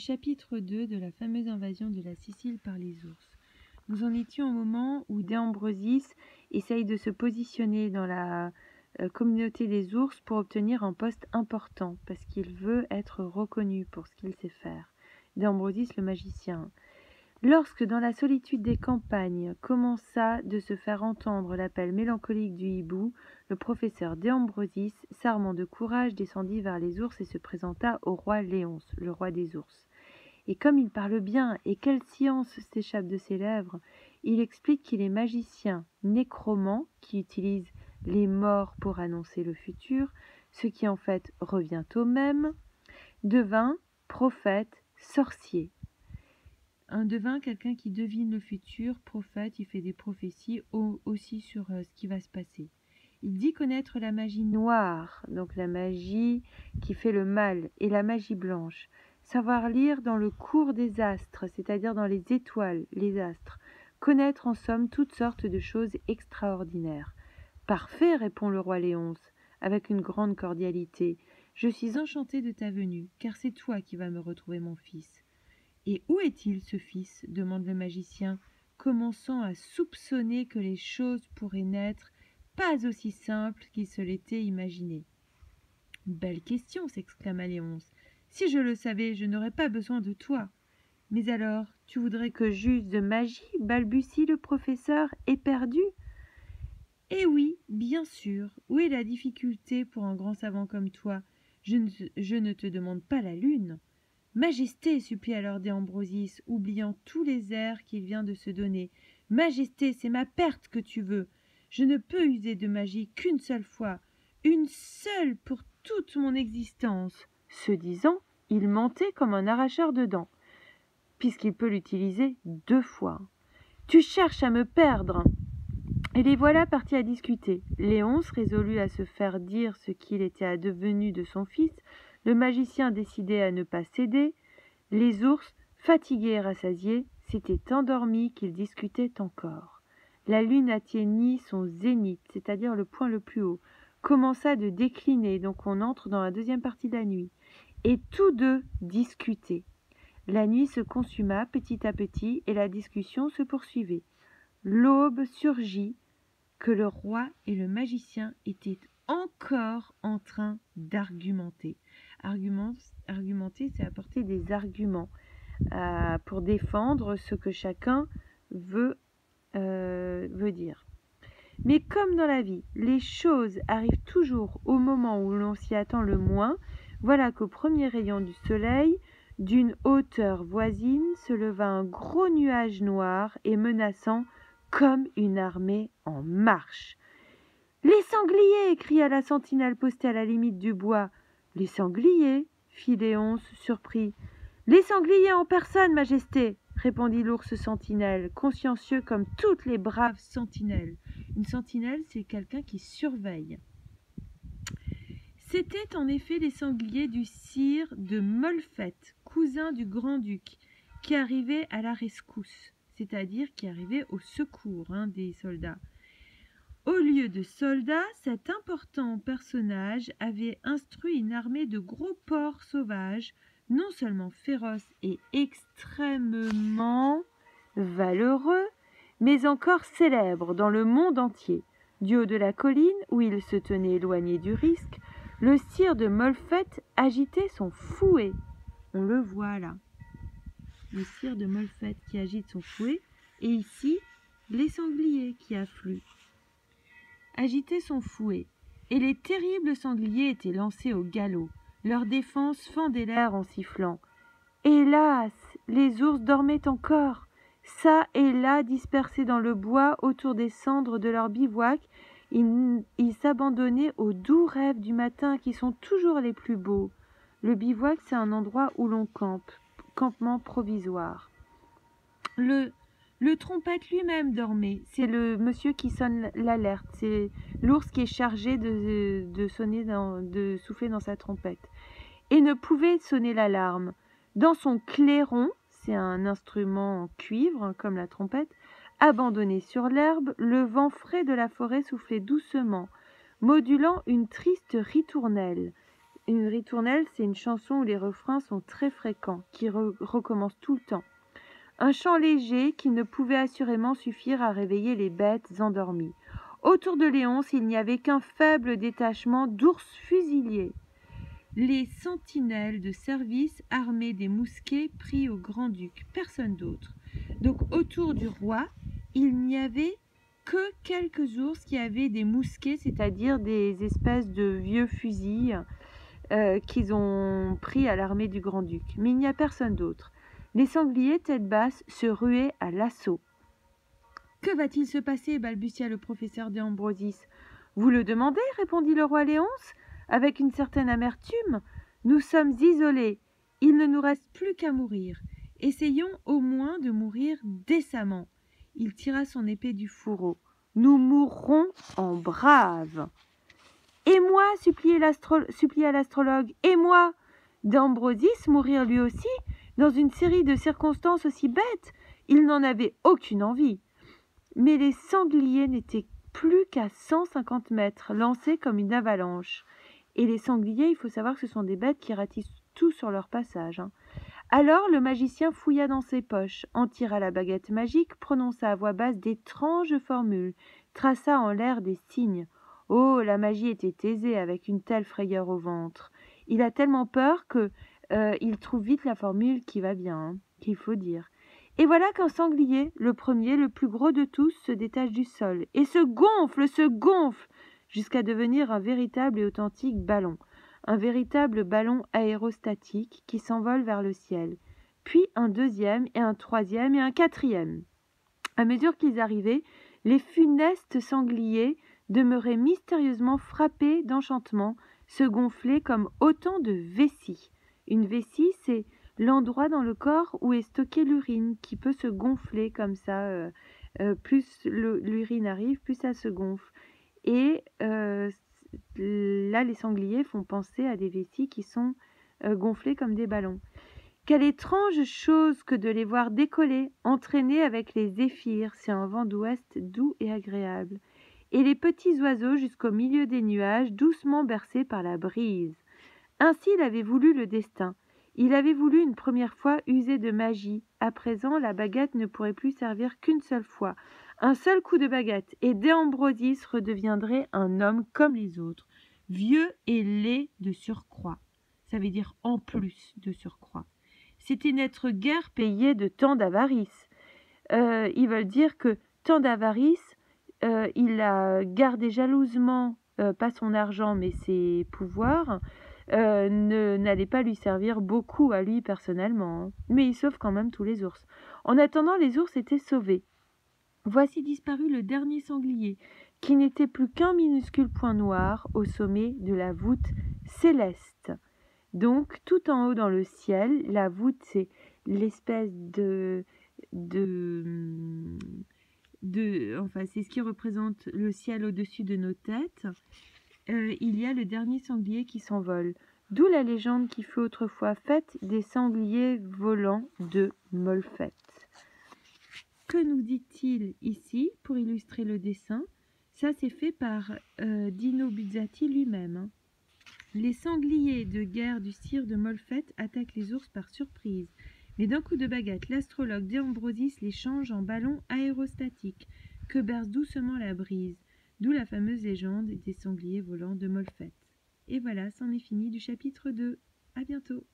chapitre 2 de la fameuse invasion de la Sicile par les ours. Nous en étions au moment où De Ambrosis essaye de se positionner dans la communauté des ours pour obtenir un poste important, parce qu'il veut être reconnu pour ce qu'il sait faire. De Ambrosis le magicien. Lorsque dans la solitude des campagnes commença de se faire entendre l'appel mélancolique du hibou, le professeur De Ambrosis, s'armant de courage, descendit vers les ours et se présenta au roi Léonce, le roi des ours. Et comme il parle bien, et quelle science s'échappe de ses lèvres, il explique qu'il est magicien, nécromant, qui utilise les morts pour annoncer le futur, ce qui en fait revient au même, devin, prophète, sorcier. Un devin, quelqu'un qui devine le futur, prophète, il fait des prophéties aussi sur ce qui va se passer. Il dit connaître la magie noire, donc la magie qui fait le mal, et la magie blanche. Savoir lire dans le cours des astres, c'est-à-dire dans les étoiles, les astres. Connaître en somme toutes sortes de choses extraordinaires. Parfait, répond le roi Léonce, avec une grande cordialité. Je suis enchanté de ta venue, car c'est toi qui vas me retrouver mon fils. Et où est-il, ce fils ? Demande le magicien, commençant à soupçonner que les choses pourraient n'être pas aussi simples qu'il se l'était imaginé. Belle question, s'exclama Léonce. Si je le savais, je n'aurais pas besoin de toi. Mais alors, tu voudrais que j'use de magie ? Balbutie le professeur, éperdu. Eh oui, bien sûr. Où est la difficulté pour un grand savant comme toi ? Je ne te demande pas la lune. Majesté, supplie alors De Ambrosis, oubliant tous les airs qu'il vient de se donner. Majesté, c'est ma perte que tu veux. Je ne peux user de magie qu'une seule fois, une seule pour toute mon existence. Ce disant, il mentait comme un arracheur de dents, puisqu'il peut l'utiliser 2 fois. Tu cherches à me perdre. Et les voilà partis à discuter. Léonce, résolu à se faire dire ce qu'il était advenu de son fils, le magicien décidé à ne pas céder. Les ours, fatigués et rassasiés, s'étaient endormis qu'ils discutaient encore. La lune atteignit son zénith, c'est-à-dire le point le plus haut, commença de décliner, donc on entre dans la deuxième partie de la nuit, et tous deux discutaient. La nuit se consuma petit à petit et la discussion se poursuivait. L'aube surgit que le roi et le magicien étaient encore en train d'argumenter. Argumenter, c'est apporter des arguments pour défendre ce que chacun veut dire. Mais comme dans la vie, les choses arrivent toujours au moment où l'on s'y attend le moins, voilà qu'au premier rayon du soleil, d'une hauteur voisine, se leva un gros nuage noir et menaçant comme une armée en marche. « Les sangliers !» cria la sentinelle postée à la limite du bois. « Les sangliers !» fit Léonce, surpris. « Les sangliers en personne, Majesté !» répondit l'ours sentinelle, consciencieux comme toutes les braves sentinelles. Une sentinelle, c'est quelqu'un qui surveille. C'étaient en effet les sangliers du sire de Molfette, cousin du grand-duc, qui arrivaient à la rescousse, c'est-à-dire qui arrivaient au secours des soldats. Au lieu de soldats, cet important personnage avait instruit une armée de gros porcs sauvages, non seulement féroces et extrêmement valeureux, mais encore célèbres dans le monde entier. Du haut de la colline, où il se tenait éloigné du risque, le sire de Molfette agitait son fouet. On le voit là. Le sire de Molfette qui agite son fouet, et ici, les sangliers qui affluent. Agitait son fouet, et les terribles sangliers étaient lancés au galop. Leur défense fendait l'air en sifflant. Hélas, les ours dormaient encore. Ça et là, dispersés dans le bois autour des cendres de leur bivouac, ils s'abandonnaient aux doux rêves du matin qui sont toujours les plus beaux. Le bivouac, c'est un endroit où l'on campe, campement provisoire. Le trompette lui-même dormait. C'est le monsieur qui sonne l'alerte. C'est l'ours qui est chargé de souffler dans sa trompette. Et ne pouvait sonner l'alarme. Dans son clairon, c'est un instrument en cuivre, comme la trompette, abandonné sur l'herbe, le vent frais de la forêt soufflait doucement, modulant une triste ritournelle. Une ritournelle, c'est une chanson où les refrains sont très fréquents, qui recommencent tout le temps. Un chant léger qui ne pouvait assurément suffire à réveiller les bêtes endormies. Autour de Léonce, il n'y avait qu'un faible détachement d'ours fusiliers. Les sentinelles de service armés des mousquets pris au grand-duc, personne d'autre. Donc autour du roi, il n'y avait que quelques ours qui avaient des mousquets, c'est-à-dire des espèces de vieux fusils qu'ils ont pris à l'armée du grand-duc. Mais il n'y a personne d'autre. Les sangliers, tête basse, se ruaient à l'assaut. « Que va-t-il se passer » balbutia le professeur de Ambrosis. « Vous le demandez » répondit le roi Léonce, avec une certaine amertume. « Nous sommes isolés. Il ne nous reste plus qu'à mourir. Essayons au moins de mourir décemment. » Il tira son épée du fourreau. « Nous mourrons en braves. » « Et moi » supplia l'astrologue. « Et moi » D'Ambrosis mourir lui aussi, dans une série de circonstances aussi bêtes. Il n'en avait aucune envie. Mais les sangliers n'étaient plus qu'à 150 mètres, lancés comme une avalanche. Et les sangliers, il faut savoir que ce sont des bêtes qui ratissent tout sur leur passage. Alors le magicien fouilla dans ses poches, en tira la baguette magique, prononça à voix basse d'étranges formules, traça en l'air des signes. Oh, la magie était aisée avec une telle frayeur au ventre. Il a tellement peur que il trouve vite la formule qui va bien, qu'il faut dire. Et voilà qu'un sanglier, le premier, le plus gros de tous, se détache du sol et se gonfle, jusqu'à devenir un véritable et authentique ballon. Un véritable ballon aérostatique qui s'envole vers le ciel. Puis un deuxième et un troisième et un quatrième. À mesure qu'ils arrivaient, les funestes sangliers demeuraient mystérieusement frappés d'enchantement, se gonflaient comme autant de vessies. Une vessie, c'est l'endroit dans le corps où est stockée l'urine, qui peut se gonfler comme ça. Plus l'urine arrive, plus ça se gonfle. Et là, les sangliers font penser à des vessies qui sont gonflées comme des ballons. Quelle étrange chose que de les voir décoller, entraînés avec les zéphyrs, c'est un vent d'ouest doux et agréable, et les petits oiseaux jusqu'au milieu des nuages, doucement bercés par la brise. Ainsi il avait voulu le destin. Il avait voulu une première fois user de magie. À présent, la baguette ne pourrait plus servir qu'une seule fois. Un seul coup de baguette, et Déambrosis redeviendrait un homme comme les autres, vieux et laid de surcroît. Ça veut dire en plus de surcroît. C'était n'être guère payé de tant d'avarice. Ils veulent dire que tant d'avarice, il a gardé jalousement, pas son argent, mais ses pouvoirs, n'allait pas lui servir beaucoup à lui personnellement. Hein. Mais il sauve quand même tous les ours. En attendant, les ours étaient sauvés. Voici disparu le dernier sanglier, qui n'était plus qu'un minuscule point noir au sommet de la voûte céleste. Donc, tout en haut dans le ciel, la voûte, c'est l'espèce enfin, c'est ce qui représente le ciel au-dessus de nos têtes. Il y a le dernier sanglier qui s'envole. D'où la légende qui fut autrefois faite des sangliers volants de Molfett. Que nous dit-il ici pour illustrer le dessin? Ça, c'est fait par Dino Buzzati lui-même. Hein. Les sangliers de guerre du sire de Molfett attaquent les ours par surprise. Mais d'un coup de baguette, l'astrologue Déambrosis les change en ballons aérostatiques que berce doucement la brise. D'où la fameuse légende des sangliers volants de Molfett. Et voilà, c'en est fini du chapitre 2. À bientôt.